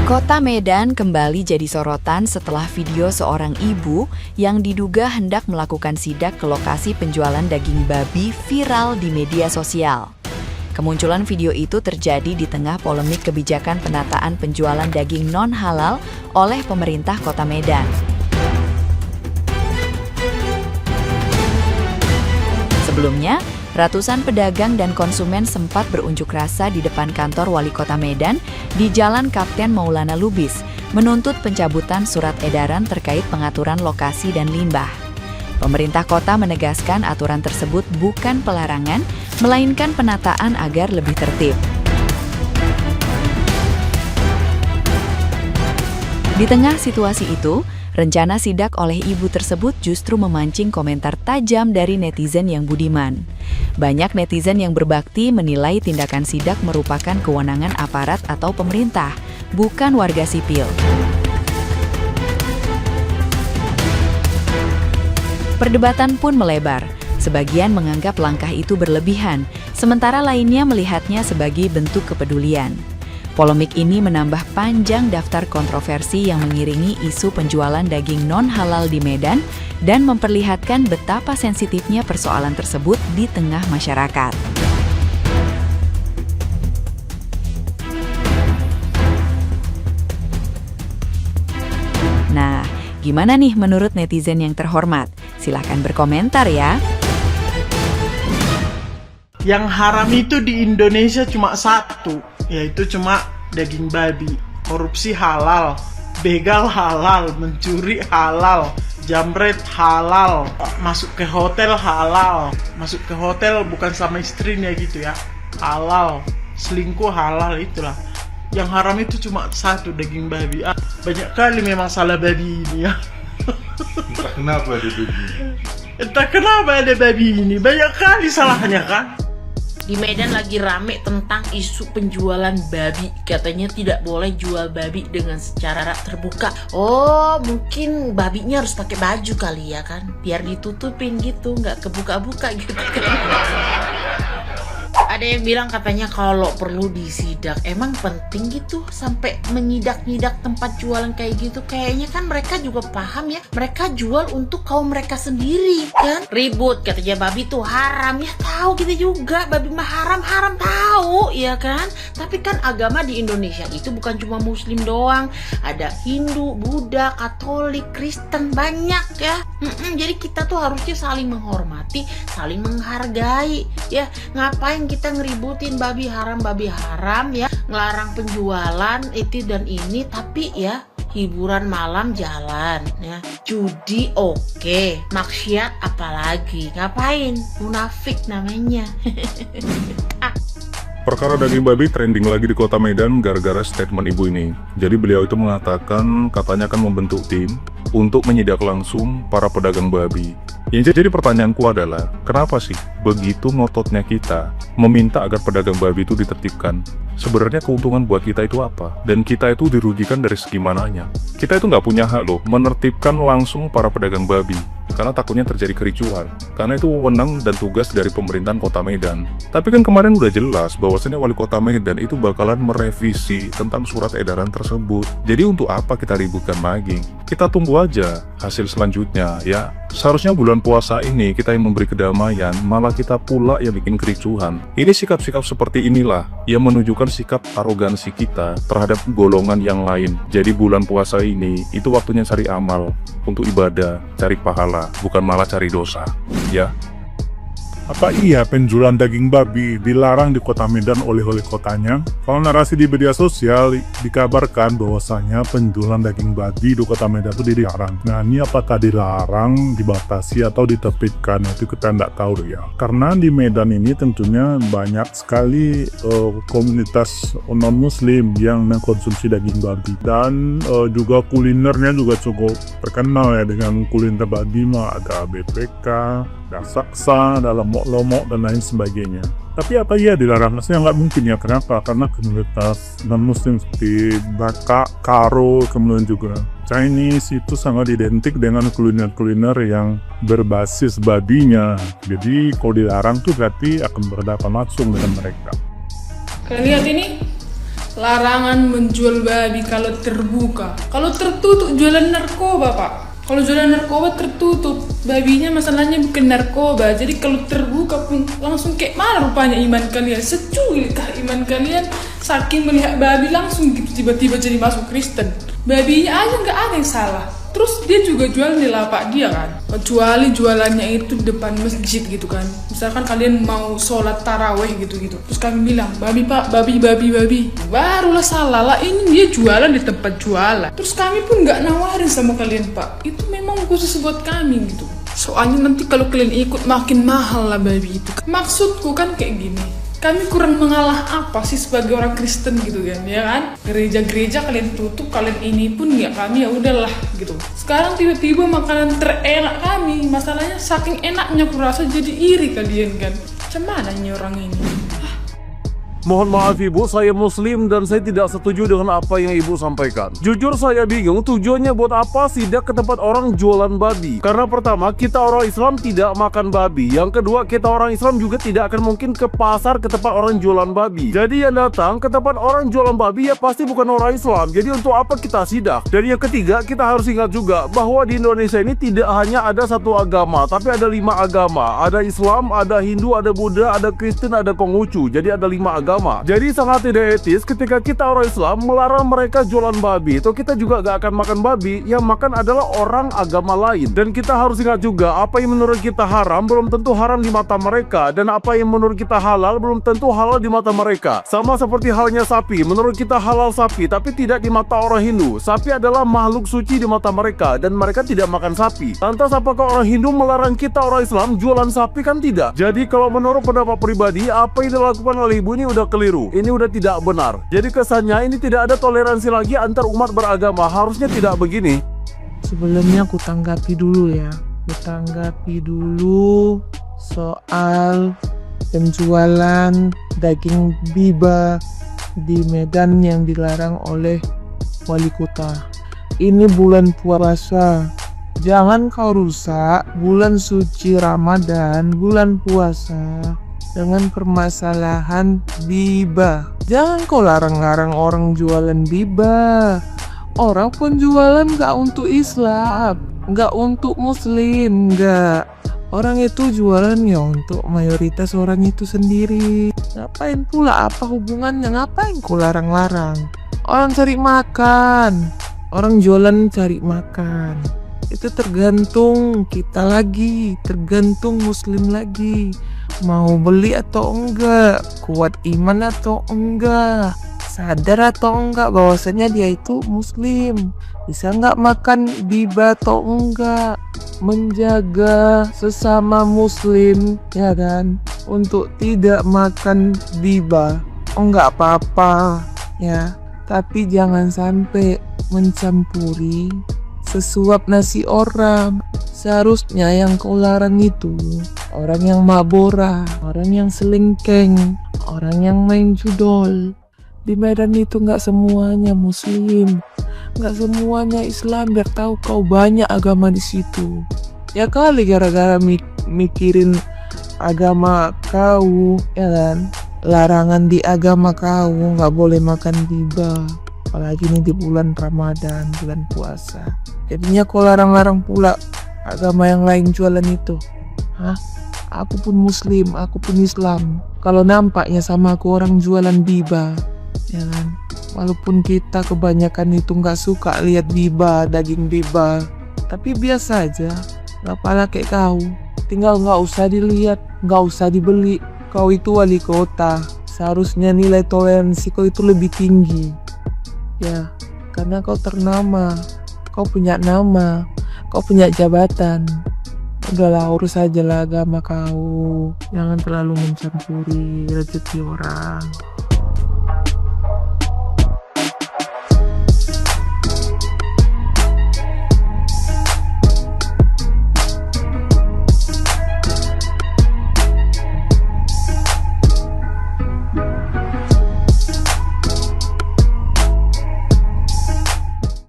Kota Medan kembali jadi sorotan setelah video seorang ibu yang diduga hendak melakukan sidak ke lokasi penjualan daging babi viral di media sosial. Kemunculan video itu terjadi di tengah polemik kebijakan penataan penjualan daging non-halal oleh pemerintah Kota Medan. Sebelumnya, ratusan pedagang dan konsumen sempat berunjuk rasa di depan kantor Wali Kota Medan di Jalan Kapten Maulana Lubis, menuntut pencabutan surat edaran terkait pengaturan lokasi dan limbah. Pemerintah kota menegaskan aturan tersebut bukan pelarangan, melainkan penataan agar lebih tertib. Di tengah situasi itu, rencana sidak oleh ibu tersebut justru memancing komentar tajam dari netizen yang budiman. Banyak netizen yang berbakti menilai tindakan sidak merupakan kewenangan aparat atau pemerintah, bukan warga sipil. Perdebatan pun melebar. Sebagian menganggap langkah itu berlebihan, sementara lainnya melihatnya sebagai bentuk kepedulian. Polemik ini menambah panjang daftar kontroversi yang mengiringi isu penjualan daging non-halal di Medan dan memperlihatkan betapa sensitifnya persoalan tersebut di tengah masyarakat. Nah, gimana nih menurut netizen yang terhormat? Silahkan berkomentar ya. Yang haram itu di Indonesia cuma satu, yaitu cuma daging babi. Korupsi halal, begal halal, mencuri halal, jambret halal, masuk ke hotel halal. Masuk ke hotel bukan sama istrinya gitu ya, halal. Selingkuh halal, itulah. Yang haram itu cuma satu, daging babi. Banyak kali memang salah babi ini ya. Entah kenapa ada babi. Entah kenapa ada babi ini, banyak kali salahnya kan. Di Medan lagi rame tentang isu penjualan babi. Katanya tidak boleh jual babi dengan secara terbuka. Oh, mungkin babinya harus pakai baju kali ya kan, biar ditutupin gitu, nggak kebuka-buka gitu kan. Ada yang bilang katanya kalau perlu disidak. Emang penting gitu sampai menyidak-nyidak tempat jualan kayak gitu? Kayaknya kan mereka juga paham ya, mereka jual untuk kaum mereka sendiri kan. Ribut katanya babi tuh haram. Ya tahu kita juga babi mah haram tahu ya kan. Tapi kan agama di Indonesia itu bukan cuma muslim doang, ada Hindu, Buddha, Katolik, Kristen, banyak ya. Jadi kita tuh harusnya saling menghormati, saling menghargai ya. Ngapain kita ngeributin babi haram ya, ngelarang penjualan itu dan ini, tapi ya hiburan malam jalan ya, judi oke, maksiat apalagi, ngapain, munafik namanya. Perkara daging babi trending lagi di Kota Medan gara-gara statement ibu ini. Jadi beliau itu mengatakan katanya akan membentuk tim untuk menyidak langsung para pedagang babi. Yang jadi pertanyaanku adalah, kenapa sih begitu ngototnya kita meminta agar pedagang babi itu ditertibkan? Sebenarnya keuntungan buat kita itu apa? Dan kita itu dirugikan dari segi mananya? Kita itu nggak punya hak loh menertibkan langsung para pedagang babi, karena takutnya terjadi kericuhan. Karena itu wewenang dan tugas dari pemerintahan Kota Medan. Tapi kan kemarin udah jelas bahwasannya Wali Kota Medan itu bakalan merevisi tentang surat edaran tersebut. Jadi untuk apa kita ributkan lagi? Kita tunggu aja hasil selanjutnya ya. Seharusnya bulan puasa ini kita yang memberi kedamaian, malah kita pula yang bikin kericuhan. Ini sikap-sikap seperti inilah yang menunjukkan sikap arogansi kita terhadap golongan yang lain. Jadi bulan puasa ini itu waktunya cari amal untuk ibadah, cari pahala, bukan malah cari dosa ya. Apa iya penjualan daging babi dilarang di Kota Medan oleh kotanya? Kalau narasi di media sosial dikabarkan bahwasanya penjualan daging babi di Kota Medan itu dilarang. Nah, ini apakah dilarang, dibatasi atau ditertibkan? Itu kita tidak tahu ya. Karena di Medan ini tentunya banyak sekali komunitas non-muslim yang mengkonsumsi daging babi. Dan juga kulinernya juga cukup terkenal ya, dengan kuliner babi mah ada BPK, saksa, dalam lomok dan lain sebagainya. Tapi apa iya dilarang? Rasanya nggak mungkin ya. Kenapa? Karena komunitas non-muslim seperti Batak, Karo, kemudian juga Chinese itu sangat identik dengan kuliner-kuliner yang berbasis babinya. Jadi kalau dilarang tuh berarti akan berhadapan langsung dengan mereka. Kalian lihat ini, larangan menjual babi kalau terbuka. Kalau tertutup jualan narkoba, Pak. Kalau jualan narkoba tertutup, babinya masalahnya bukan narkoba. Jadi kalau terbuka pun langsung kayak mana rupanya iman kalian? Secuilkah iman kalian saking melihat babi langsung gitu tiba-tiba jadi masuk Kristen? Babinya aja nggak ada yang salah. Terus dia juga jual di lapak dia kan, kecuali jualannya itu di depan masjid gitu kan. Misalkan kalian mau sholat taraweh gitu-gitu, terus kami bilang, babi pak, babi, barulah salah lah, ini dia jualan di tempat jualan. Terus kami pun nggak nawarin sama kalian pak, itu memang khusus buat kami gitu. Soalnya nanti kalau kalian ikut makin mahal lah babi itu. Maksudku kan kayak gini, kami kurang mengalah apa sih sebagai orang Kristen gitu kan, ya kan? Gereja-gereja kalian tutup, kalian ini pun ya kami ya udahlah gitu. Sekarang tiba-tiba makanan terenak kami, masalahnya saking enaknya kurasa jadi iri kalian kan. Macam mana nih orang ini? Mohon maaf ibu, saya muslim dan saya tidak setuju dengan apa yang ibu sampaikan. Jujur saya bingung tujuannya buat apa sidak ke tempat orang jualan babi. Karena pertama, kita orang Islam tidak makan babi. Yang kedua, kita orang Islam juga tidak akan mungkin ke pasar ke tempat orang jualan babi. Jadi yang datang ke tempat orang jualan babi ya pasti bukan orang Islam. Jadi untuk apa kita sidak? Dan yang ketiga, kita harus ingat juga bahwa di Indonesia ini tidak hanya ada satu agama, tapi ada 5 agama. Ada Islam, ada Hindu, ada Buddha, ada Kristen, ada Konghucu. Jadi ada 5 agama. Jadi sangat tidak etis ketika kita orang Islam melarang mereka jualan babi. Itu kita juga gak akan makan babi, yang makan adalah orang agama lain. Dan kita harus ingat juga, apa yang menurut kita haram belum tentu haram di mata mereka, dan apa yang menurut kita halal belum tentu halal di mata mereka. Sama seperti halnya sapi, menurut kita halal sapi, tapi tidak di mata orang Hindu. Sapi adalah makhluk suci di mata mereka, dan mereka tidak makan sapi. Lantas apakah orang Hindu melarang kita orang Islam jualan sapi? Kan tidak. Jadi kalau menurut pendapat pribadi, apa yang dilakukan oleh ibu ini udah keliru. Ini udah tidak benar. Jadi kesannya ini tidak ada toleransi lagi antar umat beragama. Harusnya tidak begini. Sebelumnya aku tanggapi dulu ya. Soal penjualan daging biba di Medan yang dilarang oleh wali kota. Ini bulan puasa. Jangan kau rusak bulan suci Ramadan, bulan puasa, dengan permasalahan biba. Jangan kau larang-larang orang jualan biba. Orang pun jualan gak untuk Islam, gak untuk Muslim, gak. Orang itu jualan ya untuk mayoritas orang itu sendiri. Ngapain pula, apa hubungannya? Ngapain kau larang-larang? Orang cari makan, orang jualan cari makan. Itu tergantung kita lagi, tergantung Muslim lagi. Mau beli atau enggak, kuat iman atau enggak, sadar atau enggak bahwasanya dia itu Muslim, bisa enggak makan biba atau enggak, menjaga sesama Muslim ya kan, untuk tidak makan biba. Enggak apa-apa ya, tapi jangan sampai mencampuri sesuap nasi orang. Seharusnya yang kau larang itu orang yang mabora, orang yang selingkeng, orang yang main judol. Di Medan itu nggak semuanya Muslim, nggak semuanya Islam. Biar tahu kau banyak agama di situ. Ya kali gara-gara mikirin agama kau, ya kan? Larangan di agama kau nggak boleh makan riba. Apalagi ini di bulan Ramadan, bulan puasa. Jadinya kau larang-larang pula agama yang lain jualan itu. Hah? Aku pun Muslim, aku pun Islam. Kalau nampaknya sama aku orang jualan biba, ya kan? Walaupun kita kebanyakan itu nggak suka lihat biba, daging biba, tapi biasa aja. Gak pala kayak kau, tinggal nggak usah dilihat, nggak usah dibeli. Kau itu wali kota, seharusnya nilai toleransi kau itu lebih tinggi. Ya, karena kau ternama, kau punya nama, kau punya jabatan. Udahlah, urus aja lah agama kau. Jangan terlalu mencampuri rezeki orang.